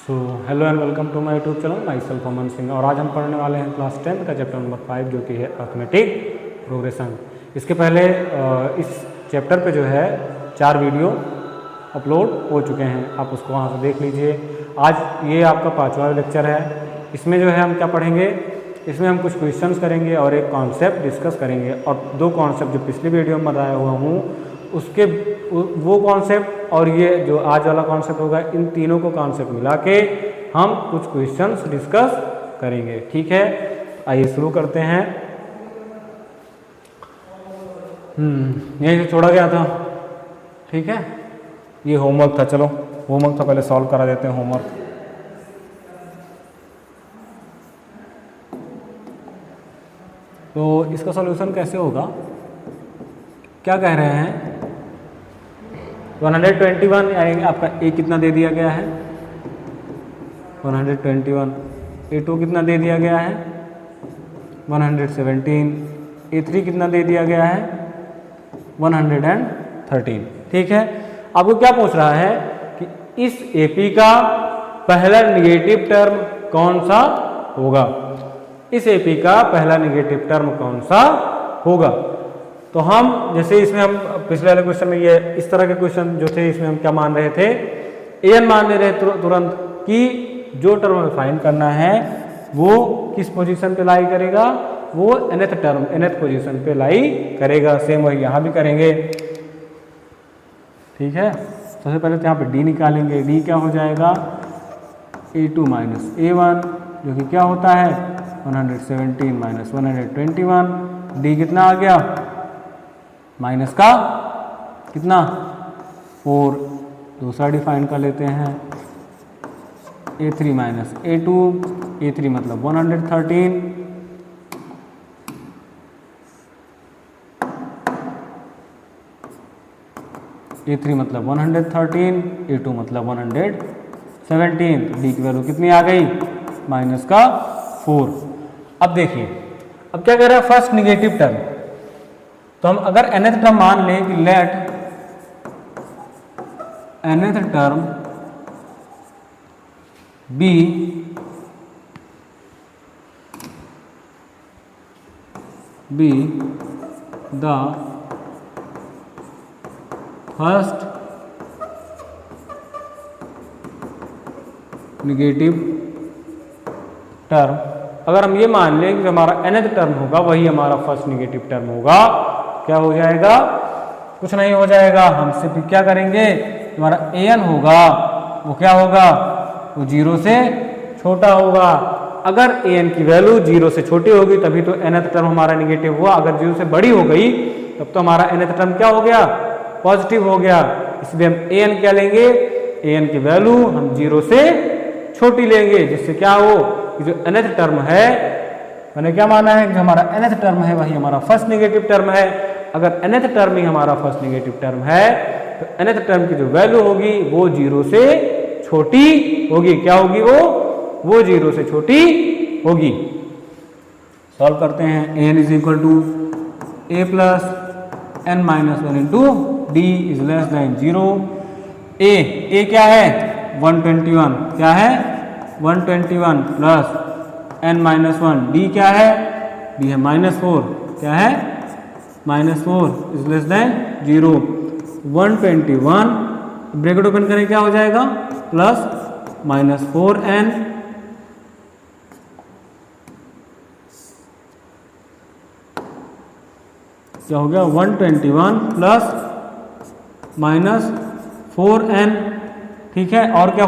So hello and welcome to my YouTube channel myself Aman Singh. और आज हम पढ़ने वाले हैं क्लास 10 का चैप्टर नंबर 5 जो कि है अर्थमेटिक प्रोग्रेशन। इसके पहले इस चैप्टर पे जो है 4 वीडियो अपलोड हो चुके हैं, आप उसको वहाँ से देख लीजिए। आज ये आपका 5वां लेक्चर है। इसमें जो है हम क्या पढ़ेंगे, इसमें हम कुछ क्वेश्चंस करेंगे और एक कॉन्सेप्ट डिस्कस करेंगे। और 2 कॉन्सेप्ट जो पिछली वीडियो में बताया हुआ हूँ उसके वो कॉन्सेप्ट और ये जो आज वाला कॉन्सेप्ट होगा, इन तीनों को कॉन्सेप्ट मिला के हम कुछ क्वेश्चंस डिस्कस करेंगे। ठीक है, आइए शुरू करते हैं। यही से छोड़ा गया था। ठीक है, ये होमवर्क था। चलो होमवर्क था, पहले सॉल्व करा देते हैं होमवर्क। तो इसका सॉल्यूशन कैसे होगा, क्या कह रहे हैं, 121 यानी आपका ए कितना दे दिया गया है 121, A2 कितना दे दिया गया है 117, A3 कितना दे दिया गया है 113। ठीक है, आपको क्या पूछ रहा है कि इस AP का पहला निगेटिव टर्म कौन सा होगा, इस AP का पहला निगेटिव टर्म कौन सा होगा। तो हम जैसे इसमें हम पिछले वाले क्वेश्चन में ये इस तरह के क्वेश्चन जो थे, इसमें हम क्या मान रहे थे, an मान ले रहे तुरंत कि जो टर्म हमें फाइंड करना है वो किस पोजीशन पे लाई करेगा, वो nth टर्म nth पोजीशन पे लाई करेगा। सेम वही यहाँ भी करेंगे। ठीक है, सबसे पहले तो यहाँ पे d निकालेंगे। d क्या हो जाएगा A2 माइनस A1 जो कि क्या होता है 117 माइनस 121। d कितना आ गया माइनस का कितना 4, दूसरा डिफाइन कर लेते हैं A3 माइनस A2, A3 मतलब 113, A3 मतलब 113, A2 मतलब 117। D की वैल्यू कितनी आ गई माइनस का 4। अब देखिए, अब क्या कह रहा है फर्स्ट निगेटिव टर्म, तो हम अगर nth टर्म मान लें कि let nth term be the first negative term, अगर हम ये मान लें कि हमारा nth टर्म होगा वही हमारा फर्स्ट निगेटिव टर्म होगा, क्या हो जाएगा, कुछ नहीं हो जाएगा। हम सिर्फ क्या करेंगे, हमारा an होगा वो क्या होगा, वो 0 से छोटा होगा। अगर an की वैल्यू 0 से छोटी होगी तभी तो nth टर्म हमारा निगेटिव हुआ। अगर 0 से बड़ी हो गई तब तो हमारा nth टर्म क्या हो गया, पॉजिटिव हो गया। इसलिए हम an क्या लेंगे, an की वैल्यू हम 0 से छोटी लेंगे, जिससे क्या हो कि जो nth टर्म है, मैंने क्या माना है कि हमारा nth टर्म है वही हमारा फर्स्ट निगेटिव टर्म है। अगर nth टर्म ही हमारा फर्स्ट निगेटिव टर्म है तो nth टर्म की जो वैल्यू होगी वो 0 से छोटी होगी। क्या होगी, वो 0 से छोटी होगी। सॉल्व करते हैं। an is equal to a plus n minus 1 into d is less than 0। a क्या है 121, क्या है 121 प्लस n माइनस 1, d क्या है, d है माइनस 4, क्या है minus 4 is less than 0। 121 bracket open करें, क्या हो जाएगा प्लस माइनस 4n क्या हो गया 121 प्लस माइनस 4n। ठीक है, और क्या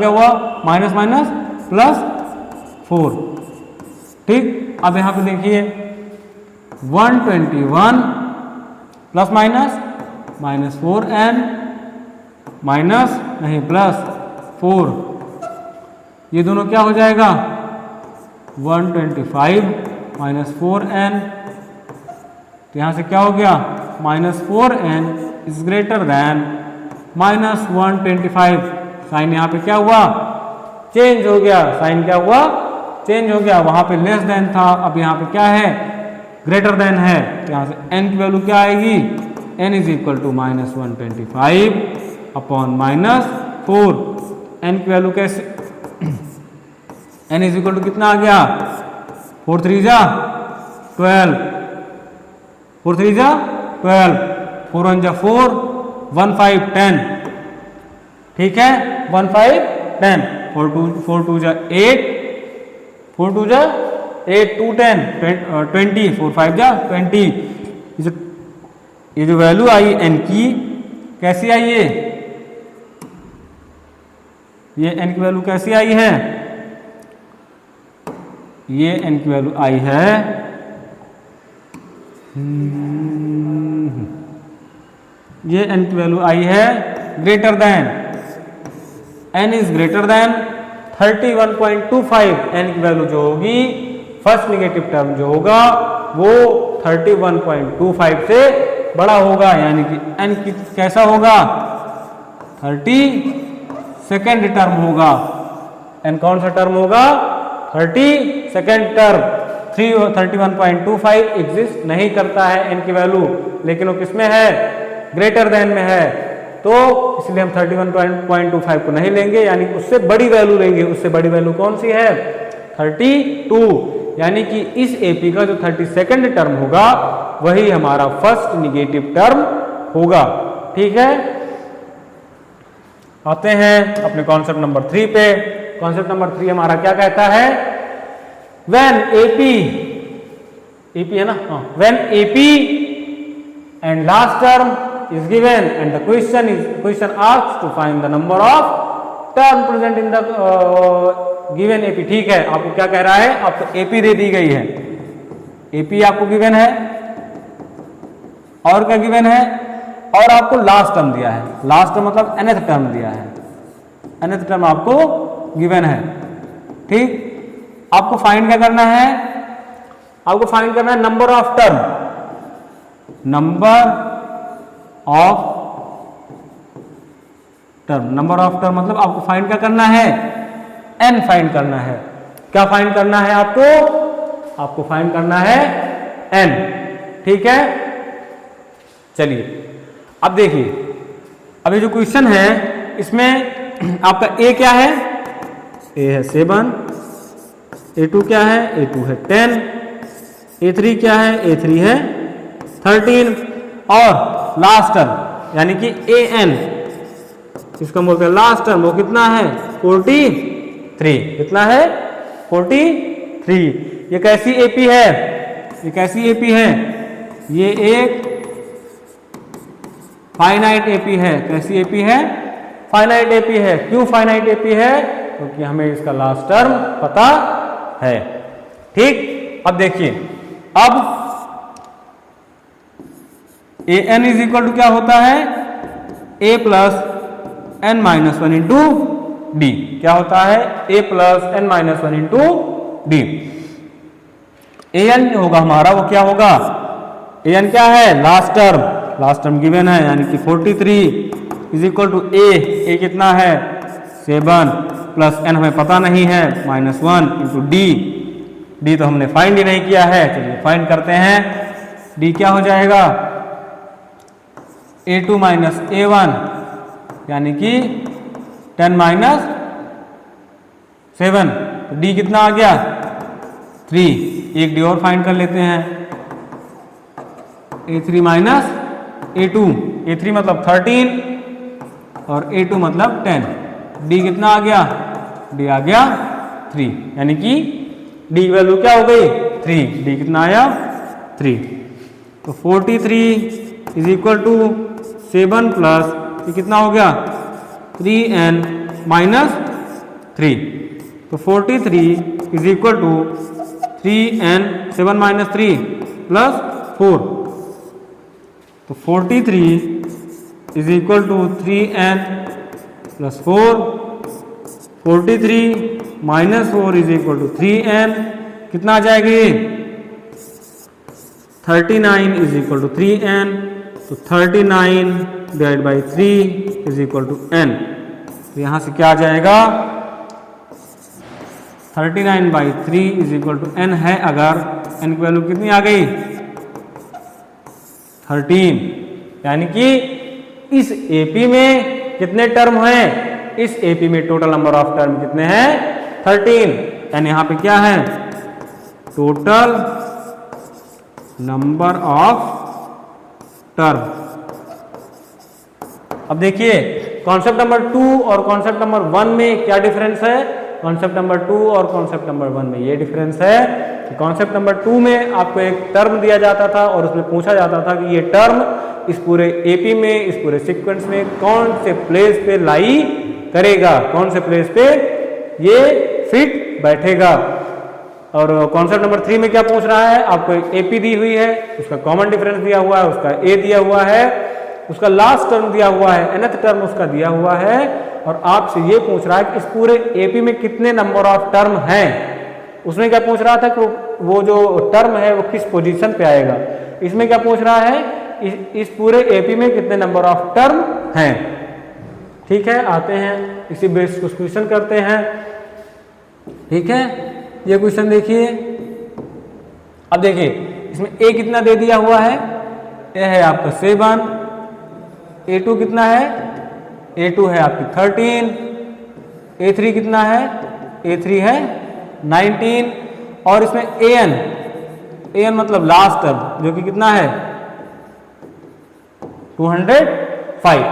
हुआ, माइनस माइनस प्लस 4। ठीक, अब यहां पे देखिए 121 प्लस माइनस 4n माइनस नहीं प्लस 4, ये दोनों क्या हो जाएगा 125 माइनस 4n। तो यहां से क्या हो गया minus 4n is greater than minus 125। Sign यहाँ पे क्या हुआ, चेंज हो गया, साइन क्या हुआ, चेंज हो गया। वहां पे लेस देन था, अब यहाँ पे क्या है ग्रेटर देन है। तो यहाँ से n की वैल्यू क्या आएगी, n is equal to minus 125 upon minus 4। n की वैल्यू कैसे, n इज इक्वल टू कितना आ गया, 4 3 जा 12, 4 3 जा 12, 4 1 जा 4, 1 5 10, ठीक है 1 5 10, 4 2 जा 8, 4 2 जा 8, 2 10 20, 4 5 जा 20। ये जो वैल्यू आई n की कैसी आई है, ये n की वैल्यू कैसी आई है, ये n की वैल्यू आई है ये n की वैल्यू आई है greater than, n is greater then 31.25। n की वैल्यू जो होगी फर्स्ट निगेटिव टर्म जो होगा वो 31.25 से बड़ा होगा, यानी कि n की कैसा होगा 32nd टर्म होगा। n कौन सा टर्म होगा, 32nd टर्म। 31.25 एग्जिस्ट नहीं करता है n की वैल्यू, लेकिन वो किसमें है, ग्रेटर देन में है, तो इसलिए हम 31.25 को नहीं लेंगे, यानी उससे बड़ी वैल्यू लेंगे। उससे बड़ी वैल्यू कौन सी है, 32, यानी कि इस एपी का जो 32nd टर्म होगा वही हमारा फर्स्ट निगेटिव टर्म होगा। ठीक है, आते हैं अपने कॉन्सेप्ट नंबर 3 पे। कॉन्सेप्ट नंबर 3 हमारा क्या कहता है, व्हेन एपी है ना, when AP and last term is given and the question asks to find the number of term present in the given AP। ठीक है, आपको क्या कह रहा है, आपको AP दे दी गई है, AP आपको गिवन है, और क्या गिवन है, और आपको लास्ट टर्म दिया है। लास्ट टर्म मतलब nth टर्म दिया है, nth टर्म आपको गिवन है। ठीक, आपको फाइंड क्या करना है, आपको फाइंड करना है number of term, number of term. Number of term मतलब आपको फाइंड क्या करना है, n फाइंड करना है। क्या फाइंड करना है आपको फाइंड करना है n। ठीक है, चलिए अब देखिए, अभी जो क्वेश्चन है इसमें आपका a क्या है, a है 7, a2 क्या है, a2 है 10, a3 क्या है, a3 है 13, और लास्ट टर्म यानी कि an, इसका बोलते हैं लास्ट टर्म, वो कितना है 43। कितना है 43। ये कैसी एपी है, ये कैसी एपी है, ये एक फाइनाइट एपी है। कैसी एपी है, फाइनाइट एपी है। क्यों फाइनाइट एपी है, क्योंकि हमें इसका लास्ट टर्म पता है। ठीक, अब देखिए, अब a n is equal to क्या होता है, a plus N minus 1 into d. क्या होता है, a plus N minus 1 into d. A n होगा हमारा, वो क्या होगा, ए एन क्या है, last term, last term given है, यानी कि 43 इज इक्वल टू ए कितना है 7 प्लस एन हमें पता नहीं है -1 इंटू डी। डी तो हमने फाइंड ही नहीं किया है, चलिए फाइंड करते हैं। डी क्या हो जाएगा, a2 माइनस a1 यानी कि 10 माइनस 7, तो डी कितना आ गया 3। एक डी और फाइंड कर लेते हैं, a3 माइनस a2, a3 मतलब 13 और a2 मतलब 10। डी कितना आ गया, डी आ गया 3, यानी कि डी की वैल्यू क्या हो गई 3। डी कितना आया 3। तो 43 इज इक्वल टू 7 प्लस ये कितना हो गया 3n माइनस 3। तो 43 is equal to 3n 7 minus 3 plus 4। तो 43 is equal to 3n plus 4। 43 minus 4 is equal to 3n, कितना आ जाएगा ये 39 इज इक्वल टू 3n। तो 39 divide by 3 is equal to n। तो यहां से क्या आ जाएगा 39 by 3 is equal to n है। अगर n की वैल्यू कितनी आ गई 13, यानी कि इस AP में कितने टर्म हैं, इस एपी में टोटल नंबर ऑफ टर्म कितने हैं 13, यानी यहाँ पे क्या है टोटल नंबर ऑफ टर्म। अब देखिए कॉन्सेप्ट नंबर 2 और कॉन्सेप्ट नंबर 1 में क्या डिफरेंस है। कॉन्सेप्ट नंबर 2 और कॉन्सेप्ट नंबर 1 में ये डिफरेंस है कि कॉन्सेप्ट नंबर 2 में आपको एक टर्म दिया जाता था और उसमें पूछा जाता था कि ये टर्म इस पूरे एपी में, इस पूरे सीक्वेंस में कौन से प्लेस पे लाई करेगा, कौन से प्लेस पे ये फिट बैठेगा। और कॉन्सेप्ट नंबर 3 में क्या पूछ रहा है, आपको एक एपी दी हुई है, उसका कॉमन डिफरेंस दिया हुआ है, उसका ए दिया हुआ है, उसका लास्ट टर्म दिया हुआ है, nth टर्म उसका दिया हुआ है, और आपसे ये पूछ रहा है कि इस पूरे एपी में कितने नंबर ऑफ टर्म हैं। उसमें क्या पूछ रहा था कि वो जो टर्म है वो किस पोजीशन पे आएगा। इसमें क्या पूछ रहा है इस पूरे एपी में कितने नंबर ऑफ टर्म हैं। ठीक है, आते हैं इसी बेस को क्वेश्चन करते हैं। ठीक है, ये क्वेश्चन देखिए। अब देखिए इसमें ए कितना दे दिया हुआ है, ए है आपका 7, A2 कितना है, A2 है आपकी 13, A3 कितना है, A3 है 19, और इसमें AN मतलब लास्ट टर्म जो कि कितना है 205।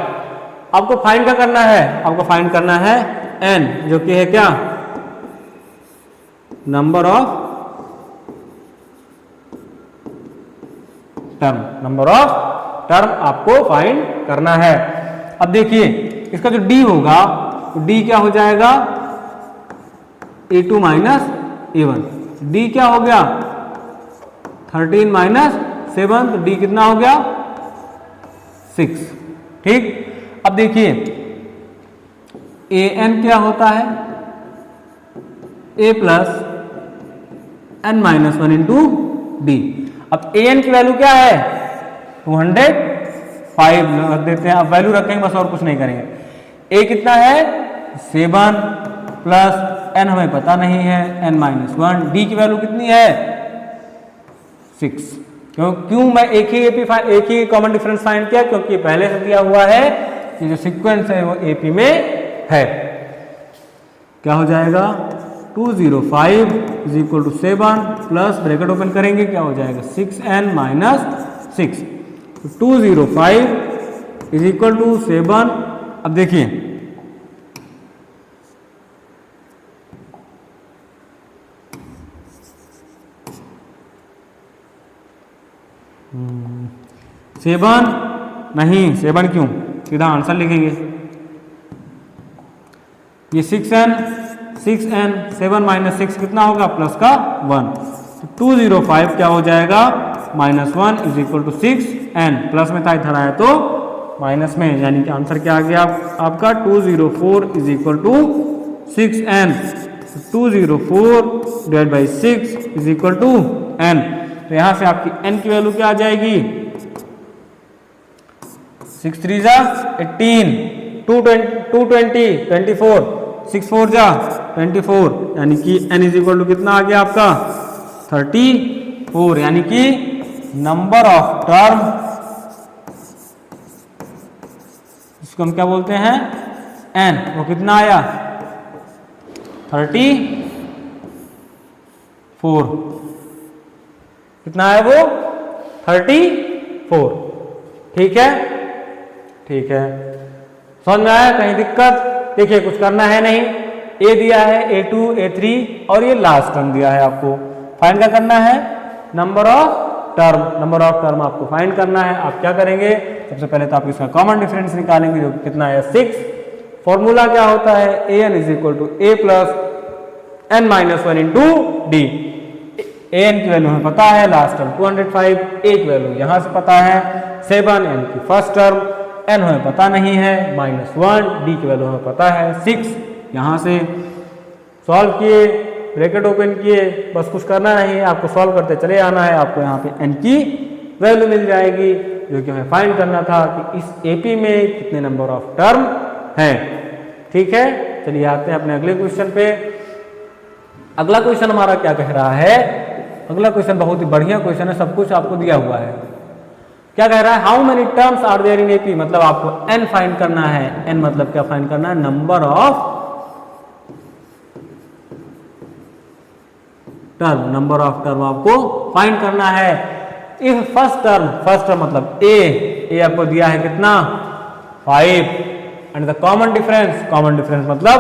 आपको फाइंड क्या करना है, आपको फाइंड करना है N जो कि है क्या number of term, number of term आपको फाइंड करना है। अब देखिए इसका जो D होगा तो D क्या हो जाएगा A2 माइनस A1। D क्या हो गया 13 माइनस 7, तो D कितना हो गया 6। ठीक, अब देखिए AN क्या होता है A plus n minus 1 into D। अब AN की वैल्यू क्या है 205 रख देते हैं। अब वैल्यू रखेंगे बस और कुछ नहीं करेंगे। A कितना है 7 प्लस n हमें पता नहीं है n माइनस 1। D की वैल्यू कितनी है 6। क्यों मैं एक ही कॉमन डिफरेंस फाइंड किया, क्योंकि ये पहले से दिया हुआ है कि जो सीक्वेंस है वो एपी में है। क्या हो जाएगा 205 is equal to 7 plus bracket open करेंगे क्या हो जाएगा 6n minus 6। 205 is equal to 7। अब देखिए सेवन नहीं, 7 क्यों, सीधा आंसर लिखेंगे। ये 6n 7 माइनस 6 कितना होगा प्लस का 1, तो 205 क्या हो जाएगा minus 1 is equal to 6n। Plus में था इधर आया तो माइनस में, यानी कि आंसर क्या आ गया आपका 204 is equal to 6n। 204 divide by 6 is equal to n। तो यहां से आपकी n की वैल्यू क्या आ जाएगी 6 3 जा 18, 220 24, 6 4 जा 24, यानी कि n इज इक्वल टू कितना आ गया आपका 34। यानी कि नंबर ऑफ टर्म, इसको हम क्या बोलते हैं n, वो कितना आया 34। कितना है वो 34। ठीक है, ठीक है, समझ में आया, कहीं दिक्कत। देखिए कुछ करना है नहीं, ए दिया है A2 A3 और ये लास्ट टर्म दिया है। आपको फाइंड क्या करना है number of term, number of term आपको फाइंड करना है। आप क्या करेंगे सबसे पहले तो आप इसका कॉमन डिफरेंस निकालेंगे जो कितना है 6। फॉर्मूला क्या होता है AN is equal to A plus n minus 1 into D. AN की वैल्यू हमें पता है लास्ट टर्म 205, A की वैल्यू यहां से पता है 7 यानी कि फर्स्ट टर्म, n हमें पता नहीं है माइनस 1, D की वैल्यू हमें पता है 6। यहाँ से सॉल्व किए, ब्रैकेट ओपन किए, बस कुछ करना नहीं, आपको सॉल्व करते चले आना है। आपको यहाँ पे n की वैल्यू मिल जाएगी जो कि हमें फाइंड करना था कि इस एपी में कितने नंबर ऑफ टर्म हैं। ठीक है, चलिए आते हैं अपने अगले क्वेश्चन पे। अगला क्वेश्चन हमारा क्या कह रहा है, अगला क्वेश्चन बहुत ही बढ़िया क्वेश्चन है, सब कुछ आपको दिया हुआ है। क्या कह रहा है, how many terms are there in AP, मतलब आपको n फाइंड करना है। n मतलब क्या फाइंड करना है, number of term, number of term आपको फाइंड करना है। इफ फर्स्ट टर्म मतलब ए आपको दिया है कितना 5, एंड द कॉमन डिफरेंस मतलब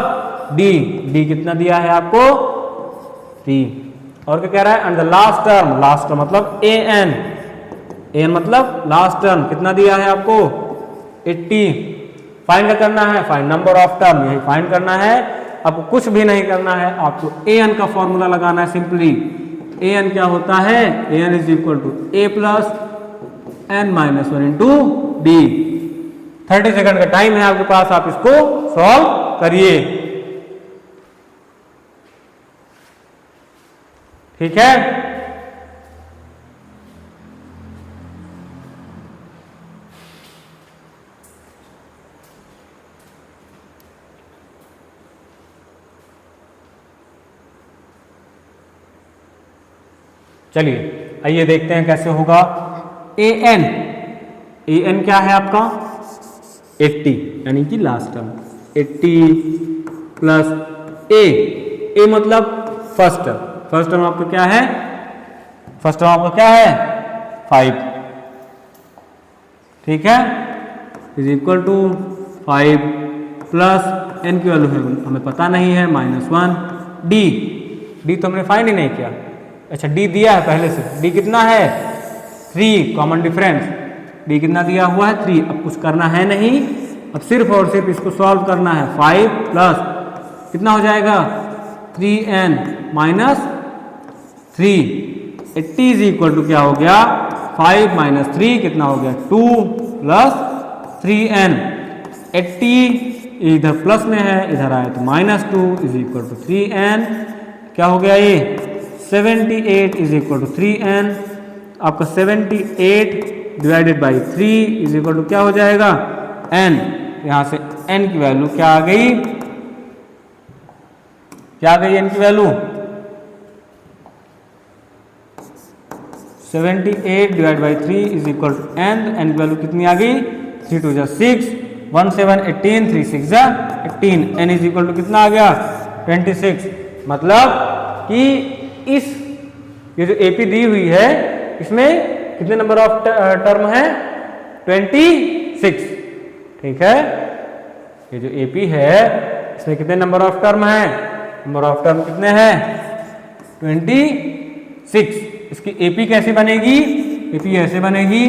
डी कितना दिया है आपको 3। और क्या कह रहा है, एंड द लास्ट टर्म मतलब एन मतलब लास्ट टर्म कितना दिया है आपको 80। फाइंड करना है, फाइंड नंबर ऑफ टर्म, यही फाइंड करना है, आपको कुछ भी नहीं करना है, आपको एन का फॉर्मूला लगाना है। सिंपली एन क्या होता है, N is equal to A plus N minus 1 into D. 30 second का टाइम है आपके पास, आप इसको सॉल्व करिए। ठीक है, चलिए आइए देखते हैं कैसे होगा। एन क्या है आपका 80, यानी कि लास्ट टर्म 80 प्लस ए मतलब फर्स्ट टर्म आपका क्या है, फर्स्ट टर्म आपका क्या है 5, ठीक है, is equal to 5 plus N की वैल्यू है हमें पता नहीं है -1, डी तो हमने फाइंड ही नहीं किया। अच्छा डी दिया है पहले से, डी कितना है 3, कॉमन डिफरेंस डी कितना दिया हुआ है 3। अब कुछ करना है नहीं, अब सिर्फ और सिर्फ इसको सॉल्व करना है। 5 प्लस कितना हो जाएगा 3n minus 3, 80 is equal to क्या हो गया 5 माइनस 3 कितना हो गया 2 प्लस 3n। 80 इधर प्लस में है, इधर आए तो -2 इज इक्वल टू 3n। क्या हो गया ये 78 इज इक्वल टू 3n। आपका 78 divided by 3 is equal to क्या हो जाएगा n। यहां से n की वैल्यू क्या आ गई, n की value 78 divide by 3 is equal to n। n की वैल्यू कितनी आ गई 3 2 6, 1 7 18, 3 6 18, n इज इक्वल टू कितना आ गया 26। मतलब कि ये जो एपी दी हुई है इसमें कितने नंबर ऑफ टर्म है 26, ठीक है। ये जो एपी है इसमें कितने नंबर ऑफ टर्म है, नंबर ऑफ टर्म कितने हैं 26। इसकी एपी कैसे बनेगी, एपी ऐसे बनेगी,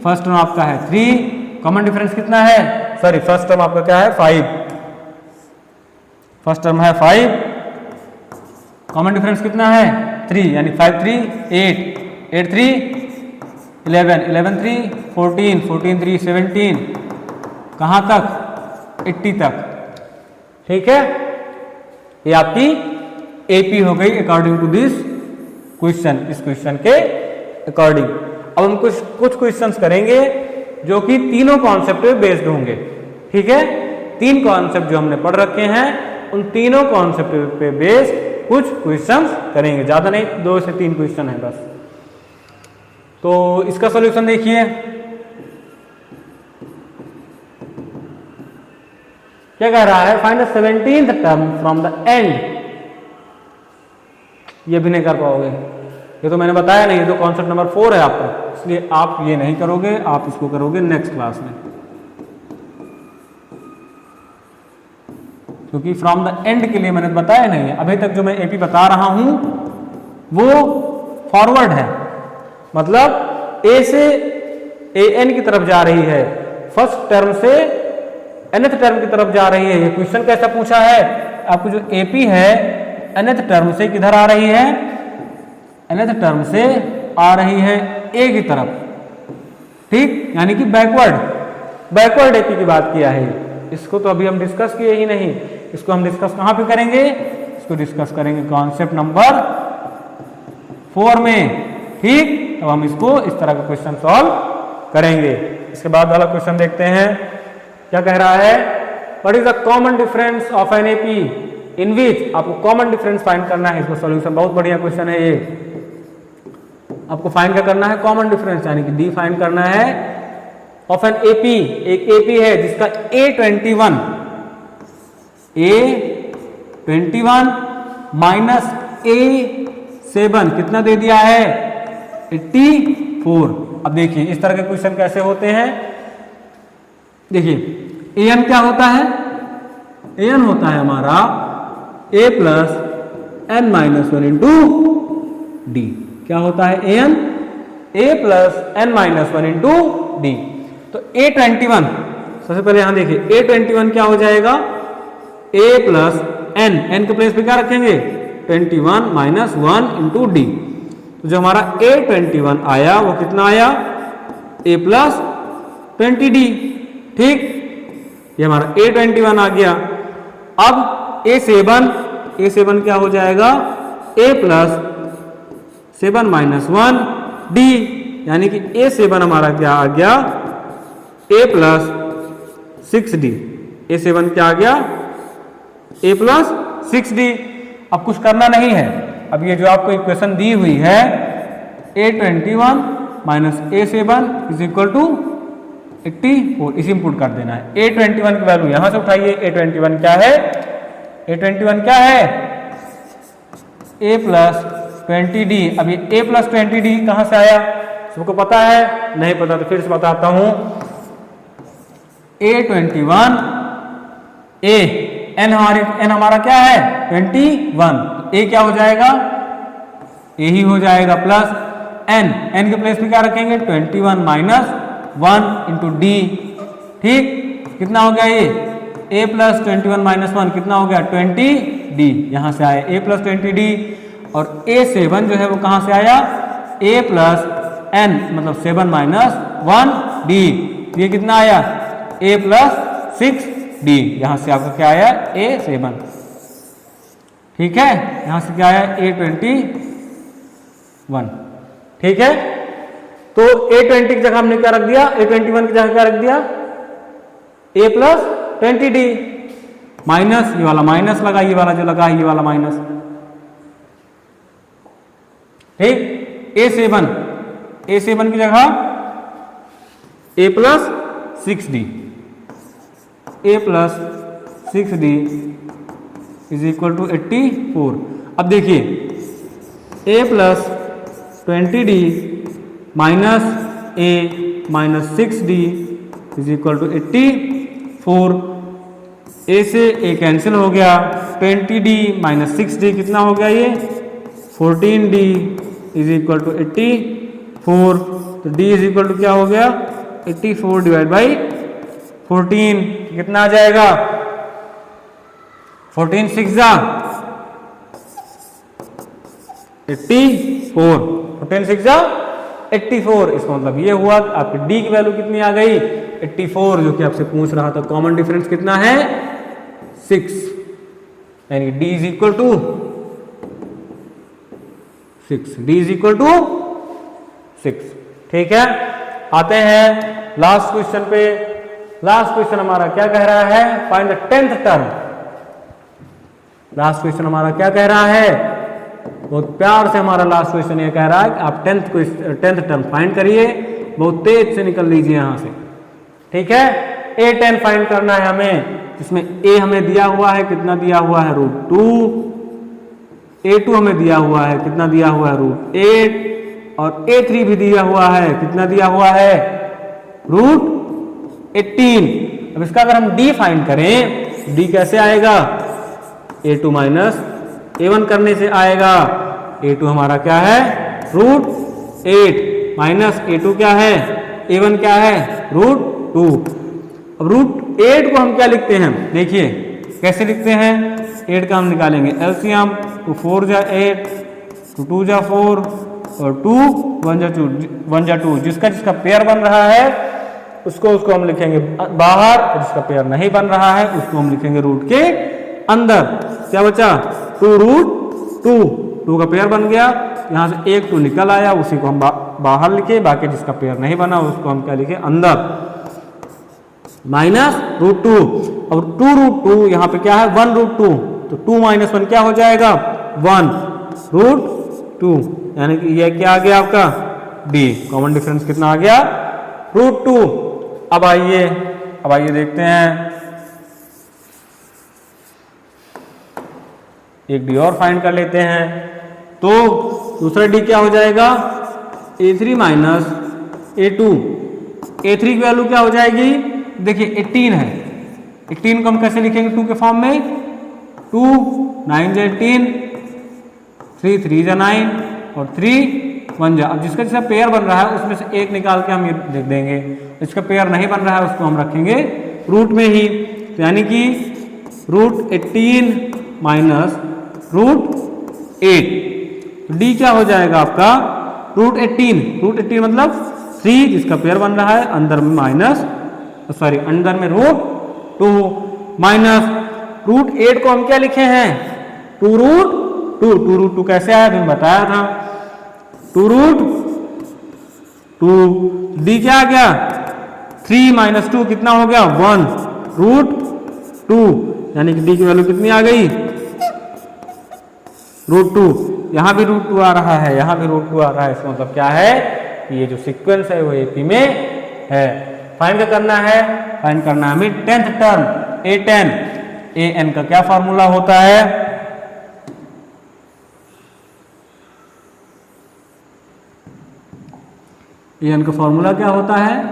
फर्स्ट टर्म आपका है 3, कॉमन डिफरेंस कितना है, सॉरी फर्स्ट टर्म आपका क्या है 5, फर्स्ट टर्म है 5, कॉमन डिफरेंस कितना है 3, यानी 5 3 8, 8 3 11, 11 3 14, 14 3 17, कहाँ तक 80 तक, ठीक है। ये आपकी एपी हो गई अकॉर्डिंग टू दिस क्वेश्चन, इस क्वेश्चन के अकॉर्डिंग। अब हम कुछ क्वेश्चंस करेंगे जो कि तीनों कॉन्सेप्ट पे बेस्ड होंगे, ठीक है। 3 कॉन्सेप्ट जो हमने पढ़ रखे हैं उन तीनों कॉन्सेप्ट पे बेस्ड कुछ क्वेश्चंस करेंगे, ज्यादा नहीं 2 से 3 क्वेश्चन है बस। तो इसका सॉल्यूशन देखिए क्या कह रहा है, find the 17th term from the end. ये भी नहीं कर पाओगे, ये तो मैंने बताया नहीं, ये तो कॉन्सेप्ट नंबर 4 है आपका, इसलिए आप ये नहीं करोगे, आप इसको करोगे नेक्स्ट क्लास में, क्योंकि फ्रॉम द एंड के लिए मैंने बताया नहीं है। अभी तक जो मैं एपी बता रहा हूं वो फॉरवर्ड है, मतलब ए से एन की तरफ जा रही है, फर्स्ट टर्म से nth टर्म की तरफ जा रही है। ये क्वेश्चन कैसा पूछा है, आपको जो एपी है nth टर्म से किधर आ रही है, nth टर्म से आ रही है ए की तरफ, ठीक, यानी कि बैकवर्ड एपी की बात किया है। इसको तो अभी हम डिस्कस किए ही नहीं, इसको हम डिस्कस कहां पे करेंगे, इसको डिस्कस करेंगे कॉन्सेप्ट नंबर 4 में, ठीक। तो हम इसको इस तरह का क्वेश्चन सॉल्व करेंगे। इसके बाद वाला क्वेश्चन देखते हैं, क्या कह रहा है, what is the common difference of an AP in which, आपको कॉमन डिफरेंस फाइंड करना है। इसका सॉल्यूशन बहुत बढ़िया क्वेश्चन है ये। आपको फाइंड क्या करना है, कॉमन डिफरेंस, यानी कि डी फाइंड करना है ऑफ एन एपी। एक एपी है जिसका A21 माइनस A7 कितना दे दिया है, 84। अब देखिए इस तरह के क्वेश्चन कैसे होते हैं। देखिए an क्या होता है, an होता है हमारा a plus n minus one into d. क्या होता है an, a plus n minus one into D. तो A21 सबसे पहले यहां देखिए A21 क्या हो जाएगा, a प्लस n के प्लेस पे क्या रखेंगे 21 माइनस वन इंटू डी। तो जो हमारा A21 आया वो कितना आया, a प्लस 20d। ठीक, ये हमारा A21 आ गया। अब A7 क्या हो जाएगा, a plus 7 minus one D, यानी कि A7 हमारा क्या आ गया, a प्लस 6d। A7 क्या आ गया, a प्लस 6d। अब कुछ करना नहीं है, अब ये जो आपको इक्वेशन दी हुई है A21 minus A7 is equal to 84, इसी इनपुट कर देना है। A21 की वैल्यू यहां से उठाइए, A21 क्या है, A21 क्या है, a प्लस 20d। अब ये a प्लस 20d कहां से आया, सबको पता है, नहीं पता तो फिर से बताता हूं। A21 a n हमारा क्या है 21, a क्या हो जाएगा, a ही हो जाएगा प्लस n के प्लेस पे क्या रखेंगे 21 माइनस 1 इंटू डी। ठीक, कितना हो गया ये a प्लस 21 माइनस 1 कितना हो गया 20d, यहां से आया a प्लस 20d। और A7 जो है वो कहां से आया, a प्लस n मतलब 7 माइनस 1d, ये कितना आया a प्लस 6d। यहां से आपका क्या आया A7। ठीक है, यहां से क्या आया A21। ठीक है, तो A20 की जगह हमने क्या रख दिया, A21 की जगह क्या रख दिया a प्लस 20d माइनस, ये वाला माइनस लगा, ये वाला जो लगा ये वाला माइनस। ठीक, A7 की जगह a plus 6d, a plus 6d is equal to 84। अब देखिए a plus 20d minus a minus 6d is equal to 84। a से a कैंसिल हो गया, 20d माइनस 6d कितना हो गया ये 14d इज इक्वल टू 84। तो d इज इक्वल टू क्या हो गया 84 डिवाइड बाई 14 कितना आ जाएगा 14 6 जा 84, 14 6 जा 84। इसका मतलब ये हुआ कि आपकी d की वैल्यू कितनी आ गई 84, जो कि आपसे पूछ रहा था कॉमन डिफरेंस कितना है 6, यानी d is equal to 6, d is equal to 6। ठीक है, आते हैं लास्ट क्वेश्चन पे। लास्ट क्वेश्चन हमारा क्या कह रहा है, find the 10th term. Last question हमारा क्या कह रहा है, बहुत प्यार से हमारा लास्ट क्वेश्चन ये कह रहा है कि आप 10th टर्म फाइंड करिए, बहुत तेज से निकल लीजिए यहां से। ठीक है, A10 फाइंड करना है हमें, जिसमें a हमें दिया हुआ है, कितना दिया हुआ है √2, A2 हमें दिया हुआ है, कितना दिया हुआ है √8, और A3 भी दिया हुआ है, कितना दिया हुआ है √18। अब इसका अगर हम d फाइंड करें, d कैसे आएगा, A2 माइनस A1 करने से आएगा। A2 हमारा क्या है √8 माइनस A2 क्या है, A1 क्या है √2। अब √8 को हम क्या लिखते हैं, देखिए कैसे लिखते हैं, 8 का हम निकालेंगे एलसीएम, 2 4 जा 8, 2 2 जा 4, और 2 1 जा 2, जिसका जिसका पेयर बन रहा है उसको हम लिखेंगे बाहर, और जिसका पेयर नहीं बन रहा है उसको हम लिखेंगे रूट के अंदर। क्या बचा 2√2 का पेयर बन गया, यहां से एक 2 निकल आया, उसी को हम बाहर लिखे, बाकी जिसका पेयर नहीं बना उसको हम क्या लिखे अंदर, माइनस √2। और 2√2 यहां पे क्या है 1√2, तो 2 - 1 क्या हो जाएगा 1 √2। यानी कि ये क्या आ गया आपका डी। कॉमन डिफरेंस कितना आ गया √2। अब आइए देखते हैं, एक डी और फाइंड कर लेते हैं। तो दूसरा डी क्या हो जाएगा A3 माइनस A2। A3 की वैल्यू क्या हो जाएगी, देखिए 18 है, 18 को हम कैसे लिखेंगे 2 के फॉर्म में, 2 9 जा 18, 3 3 जा 9 और 3 1 जा। अब जिसका जिसका पेयर बन रहा है उसमें से एक निकाल के हम ये लिख देंगे, इसका पेयर नहीं बन रहा है उसको हम रखेंगे रूट में ही। तो यानी कि √18 माइनस √8, तो डी क्या हो जाएगा आपका √18 मतलब 3 जिसका पेयर बन रहा है, अंदर में अंदर में √2 माइनस √8 को हम क्या लिखे हैं 2√2 कैसे आया मैंने बताया था 2√2। डी क्या आ गया 3 माइनस 2 कितना हो गया 1√2, यानी कि डी की वैल्यू कितनी आ गई √2। यहां भी √2 आ रहा है, यहां भी √2 आ रहा है, इसका मतलब क्या है कि ये जो सीक्वेंस है वो एपी में है। फाइंड करना है हमें 10th टर्म A10। an का क्या फॉर्मूला होता है, an का फॉर्मूला क्या होता है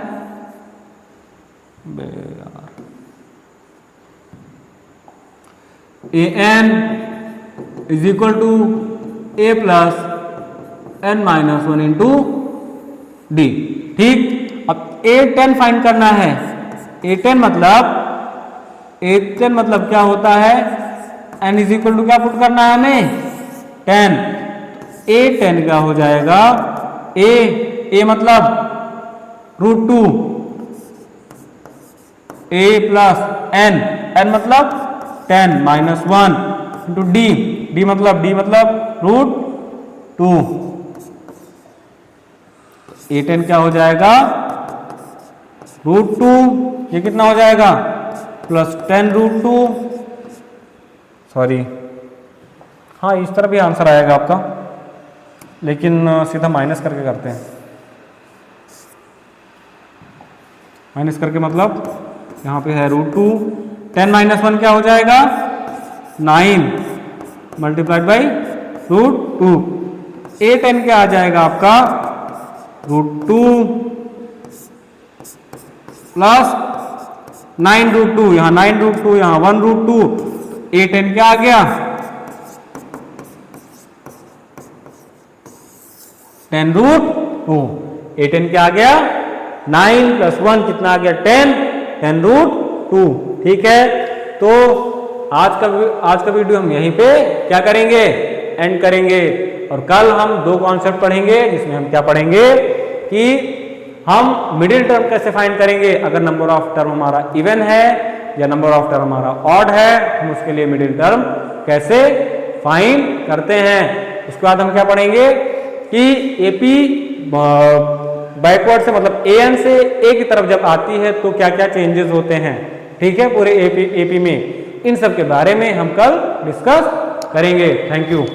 an is equal to A plus n minus 1 into D. ठीक, अब A10 फाइंड करना है। A10 मतलब क्या होता है, n इज इक्वल टू क्या पुट करना है हमें 10। A10 क्या हो जाएगा A मतलब √2, A प्लस n मतलब 10 माइनस 1 इंटू डी मतलब √2। A10 क्या हो जाएगा √2, ये कितना हो जाएगा प्लस 10√2, सॉरी हाँ इस तरह भी आंसर आएगा आपका, लेकिन सीधा माइनस करके करते हैं। माइनस करके मतलब यहाँ पे है √2, 10 माइनस 1 क्या हो जाएगा 9 मल्टीप्लाइड बाई √2। A10 क्या आ जाएगा आपका √2 प्लस 9√2, यहाँ 9√2 यहाँ 1√2, A10 क्या आ गया 10√2। A10 क्या आ गया 9 प्लस 1 कितना आ गया 10√2। ठीक है, तो आज का वीडियो हम यहीं पे क्या करेंगे एंड करेंगे, और कल हम 2 कॉन्सेप्ट पढ़ेंगे जिसमें हम क्या पढ़ेंगे कि हम मिडिल टर्म कैसे फाइंड करेंगे। अगर नंबर ऑफ टर्म हमारा इवन है या नंबर ऑफ टर्म हमारा ऑड है, हम उसके लिए मिडिल टर्म कैसे फाइंड करते हैं। उसके बाद हम क्या पढ़ेंगे कि एपी बैकवर्ड से मतलब an से a की तरफ जब आती है तो क्या क्या चेंजेस होते हैं। ठीक है, पूरे एपी में इन सब के बारे में हम कल डिस्कस करेंगे। Thank you.